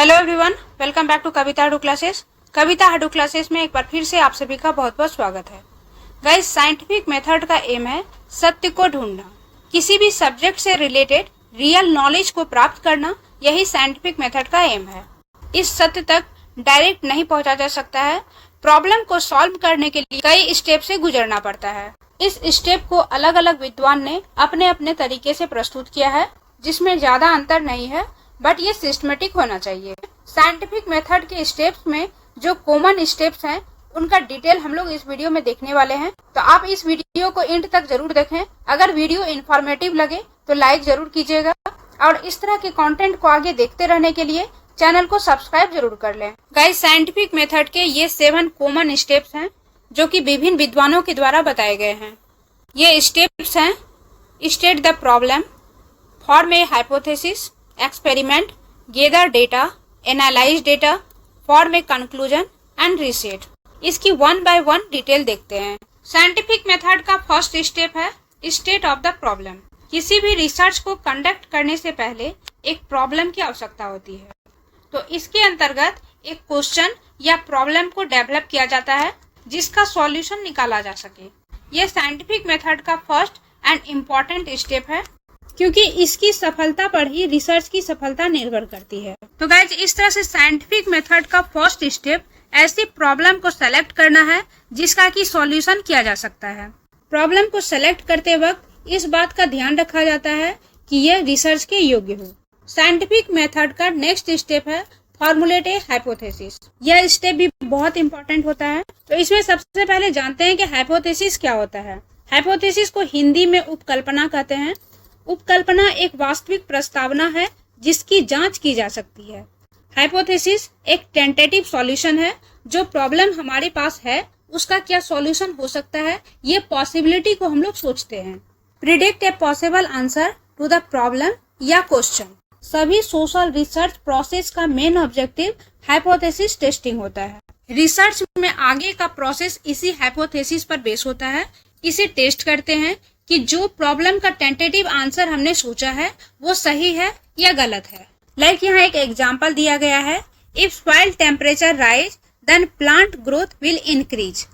Hello everyone, welcome back to Kavita Hadu classes. Kavita Hadu classes में एक बार फिर से आप सभी का बहुत बहुत स्वागत है। गाइस, साइंटिफिक मेथड का एम है सत्य को ढूंढना, किसी भी सब्जेक्ट से रिलेटेड रियल नॉलेज को प्राप्त करना। यही साइंटिफिक मेथड का एम है। इस सत्य तक डायरेक्ट नहीं पहुंचा जा सकता है। प्रॉब्लम को सॉल्व करने के लिए कई स्टेप से गुजरना पड़ता है। इस स्टेप को अलग अलग विद्वान ने अपने अपने तरीके से प्रस्तुत किया है, जिसमें ज्यादा अंतर नहीं है, बट ये सिस्टमेटिक होना चाहिए। साइंटिफिक मेथड के स्टेप्स में जो कॉमन स्टेप्स हैं, उनका डिटेल हम लोग इस वीडियो में देखने वाले हैं, तो आप इस वीडियो को एंड तक जरूर देखें। अगर वीडियो इंफॉर्मेटिव लगे तो लाइक जरूर कीजिएगा और इस तरह के कंटेंट को आगे देखते रहने के लिए चैनल को सब्सक्राइब जरूर कर लें। गाइस, साइंटिफिक मेथड के ये 7 कॉमन स्टेप्स हैं जो कि विभिन्न विद्वानों के द्वारा बताए गए हैं। ये स्टेप्स हैं: state the problem, form A hypothesis, experiment, gather data, analyse data, form a conclusion and reset. इसकी 1 बाय 1 डिटेल देखते हैं। साइंटिफिक मेथड का फर्स्ट स्टेप है स्टेट ऑफ द प्रॉब्लम। किसी भी रिसर्च को कंडक्ट करने से पहले एक प्रॉब्लम की आवश्यकता होती है, तो इसके अंतर्गत एक क्वेश्चन या प्रॉब्लम को डेवलप किया जाता है जिसका सॉल्यूशन निकाला जा सके। यह साइंटिफिक मेथड का फर्स्ट एंड इम्पोर्टेंट स्टेप है, क्योंकि इसकी सफलता पर ही रिसर्च की सफलता निर्भर करती है। तो गाइज, इस तरह से साइंटिफिक मेथड का फर्स्ट स्टेप ऐसी प्रॉब्लम को सेलेक्ट करना है जिसका कि सॉल्यूशन किया जा सकता है। प्रॉब्लम को सेलेक्ट करते वक्त इस बात का ध्यान रखा जाता है कि यह रिसर्च के योग्य हो। साइंटिफिक मेथड का नेक्स्ट स्टेप है फॉर्मुलेट ए हाइपोथेसिस। यह स्टेप भी बहुत इंपॉर्टेंट होता है। तो इसमें सबसे पहले जानते हैं कि हाइपोथेसिस क्या होता है। हाइपोथेसिस को हिंदी में उपकल्पना कहते हैं। उपकल्पना एक वास्तविक प्रस्तावना है जिसकी जांच की जा सकती है। हाइपोथेसिस एक टेंटेटिव सॉल्यूशन है। जो प्रॉब्लम हमारे पास है उसका क्या सॉल्यूशन हो सकता है, ये पॉसिबिलिटी को हम लोग सोचते हैं। Predict a possible answer to the problem या क्वेश्चन। सभी सोशल रिसर्च प्रोसेस का मेन ऑब्जेक्टिव हाइपोथेसिस टेस्टिंग होता है। रिसर्च में आगे का प्रोसेस इसी हाइपोथेसिस पर बेस होता है। इसे टेस्ट करते हैं कि जो प्रॉब्लम का टेंटेटिव आंसर हमने सोचा है वो सही है या गलत है। लाइक यहाँ एक एग्जांपल दिया गया है, if soil temperature rise then plant growth will increase.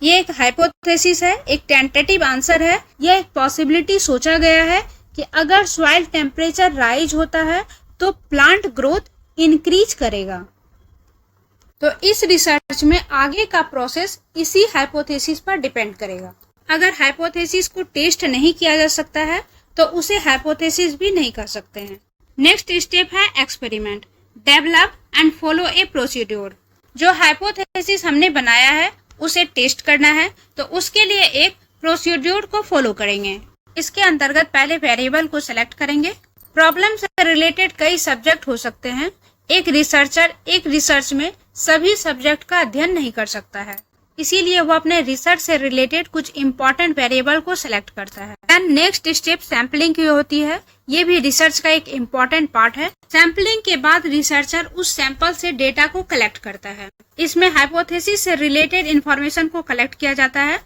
ये एक हाइपोथेसिस है, एक टेंटेटिव आंसर है। यह एक पॉसिबिलिटी सोचा गया है कि अगर सॉइल टेम्परेचर राइज होता है तो प्लांट ग्रोथ इंक्रीज करेगा। तो इस रिसर्च में आगे का प्रोसेस इसी हाइपोथेसिस पर डिपेंड करेगा। अगर हाइपोथेसिस को टेस्ट नहीं किया जा सकता है तो उसे हाइपोथेसिस भी नहीं कर सकते हैं। नेक्स्ट स्टेप है experiment. Develop and follow A procedure. जो हाइपोथेसिस हमने बनाया है उसे टेस्ट करना है, तो उसके लिए एक प्रोसीड्योर को फॉलो करेंगे। इसके अंतर्गत पहले वेरिएबल को सिलेक्ट करेंगे। प्रॉब्लम से रिलेटेड कई सब्जेक्ट हो सकते हैं। एक रिसर्चर एक रिसर्च में सभी सब्जेक्ट का अध्ययन नहीं कर सकता है, इसीलिए वो अपने रिसर्च से रिलेटेड कुछ इम्पोर्टेंट वेरिएबल को सिलेक्ट करता है। एंड नेक्स्ट स्टेप सैम्पलिंग की होती है। ये भी रिसर्च का एक इम्पोर्टेंट पार्ट है। सैम्पलिंग के बाद रिसर्चर उस सैंपल से डेटा को कलेक्ट करता है। इसमें हाइपोथेसिस से रिलेटेड इंफॉर्मेशन को कलेक्ट किया जाता है।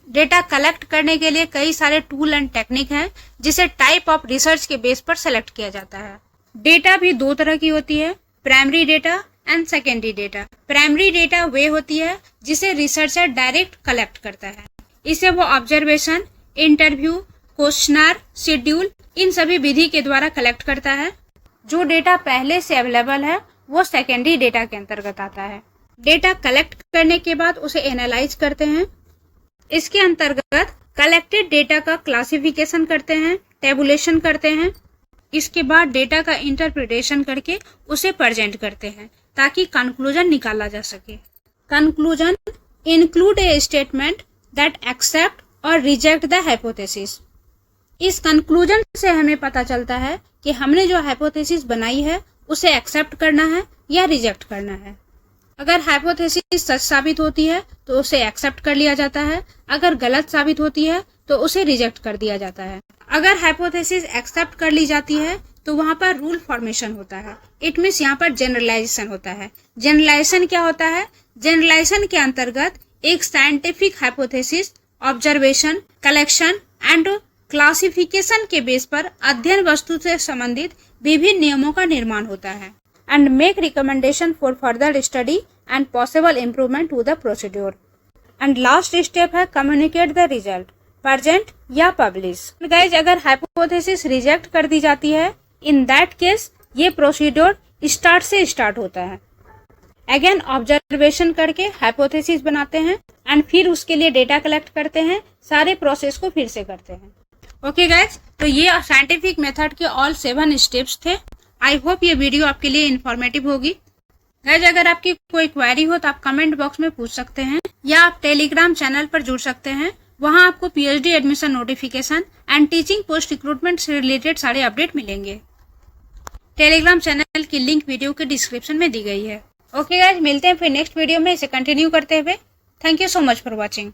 डेटा कलेक्ट करने के लिए कई सारे टूल एंड टेक्निक हैं, जिसे टाइप ऑफ रिसर्च के बेस पर सेलेक्ट किया जाता है। डेटा भी 2 तरह की होती है, primary data and secondary data. Primary data वे होती है जिसे रिसर्चर डायरेक्ट कलेक्ट करता है। इसे वो ऑब्जर्वेशन, इंटरव्यू, क्वेश्चनर, शेड्यूल, इन सभी विधि के द्वारा कलेक्ट करता है। जो डेटा पहले से अवेलेबल है वो सेकेंडरी डेटा के अंतर्गत आता है। डेटा कलेक्ट करने के बाद उसे एनालाइज करते हैं। इसके अंतर्गत कलेक्टेड डेटा का क्लासिफिकेशन करते हैं, टेबुलेशन करते हैं। इसके बाद डेटा का इंटरप्रिटेशन करके उसे प्रेजेंट करते हैं ताकि कंक्लूजन निकाला जा सके। Conclusion include a statement that accept और रिजेक्ट द हाइपोथेसिस। इस कंक्लूजन से हमें पता चलता है कि हमने जो हाइपोथेसिस बनाई है उसे एक्सेप्ट करना है या रिजेक्ट करना है। अगर हाइपोथेसिस सच साबित होती है तो उसे एक्सेप्ट कर लिया जाता है, अगर गलत साबित होती है तो उसे रिजेक्ट कर दिया जाता है। अगर हाइपोथेसिस एक्सेप्ट कर ली जाती है तो वहाँ पर रूल फॉर्मेशन होता है। इट मीन्स यहाँ पर जनरलाइजेशन होता है। जनरलाइजेशन क्या होता है? जनरलाइजेशन के अंतर्गत एक scientific hypothesis, observation, collection and classification के बेस पर अध्ययन वस्तु से संबंधित विभिन्न नियमों का निर्माण होता है। and make recommendation for further study and possible improvement to the procedure. And last step है communicate the result, present या publish. Guys, अगर hypothesis reject कर दी जाती है, in that case ये procedure start से start होता है. अगेन ऑब्जर्वेशन करके हाइपोथेसिस बनाते हैं एंड फिर उसके लिए डेटा कलेक्ट करते हैं, सारे प्रोसेस को फिर से करते हैं. ओके गाइज, तो ये साइंटिफिक मेथड के ऑल 7 स्टेप्स थे. आई होप ये वीडियो आपके लिए इन्फॉर्मेटिव होगी. गाइज, अगर आपकी कोई क्वेरी हो तो आप कमेंट बॉक्स में पूछ सकते हैं या आप टेलीग्राम चैनल पर जुड़ सकते हैं. वहां आपको PhD admission notification and teaching post recruitment से रिलेटेड सारे अपडेट मिलेंगे. टेलीग्राम चैनल की लिंक वीडियो के डिस्क्रिप्शन में दी गई है. ओके गाइज, मिलते हैं फिर नेक्स्ट वीडियो में इसे कंटिन्यू करते हुए. Thank you so much for watching.